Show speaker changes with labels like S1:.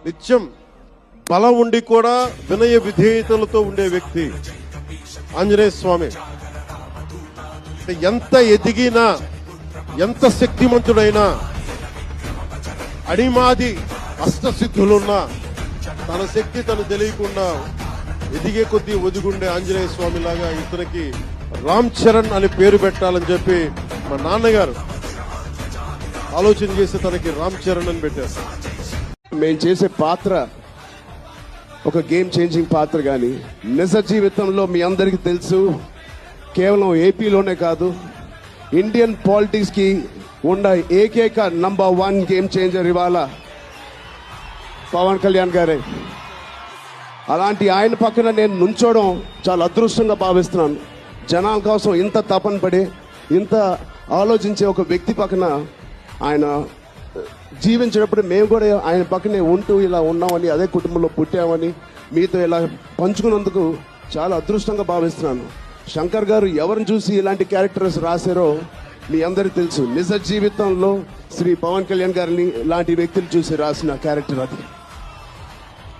S1: నిత్యం బలం ఉండి కూడా వినయ విధేయతలతో ఉండే వ్యక్తి ఆంజనేయ స్వామి. ఎంత ఎదిగినా, ఎంత శక్తిమంతుడైనా, అడిమాది అష్టసిద్ధులున్నా తన శక్తి తను తెలియకుండా ఎదిగే కొద్దీ ఒదిగుండే ఆంజనేయ స్వామి లాగా ఇతనికి రామ్ చరణ్ అని పేరు పెట్టాలని చెప్పి మా నాన్నగారు ఆలోచన చేసి తనకి రామ్ చరణ్ అని పెట్టారు.
S2: మేము చేసే పాత్ర ఒక గేమ్ చేంజింగ్ పాత్ర, కానీ నిజ జీవితంలో మీ అందరికీ తెలుసు, కేవలం ఏపీలోనే కాదు ఇండియన్ పాలిటిక్స్ కి ఉన్న ఏకైక నంబర్ 1 గేమ్ చేంజర్ ఇవాళ పవన్ కళ్యాణ్ గారే. అలాంటి ఆయన పక్కన నేను నుంచోవడం చాలా అదృష్టంగా భావిస్తున్నాను. జనాల కోసం ఇంత తపన పడి, ఇంత ఆలోచించే ఒక వ్యక్తి పక్కన ఆయన జీవించేటప్పుడు మేము కూడా ఆయన పక్కనే ఉంటూ ఇలా ఉన్నామని, అదే కుటుంబంలో పుట్టామని మీతో ఇలా పంచుకున్నందుకు చాలా అదృష్టంగా భావిస్తున్నాను. శంకర్ గారు ఎవరిని చూసి ఇలాంటి క్యారెక్టర్స్ రాశారో మీ అందరికీ తెలుసు. నిజ జీవితంలో శ్రీ పవన్ కళ్యాణ్ గారిని ఇలాంటి వ్యక్తులు చూసి రాసిన క్యారెక్టర్ అది.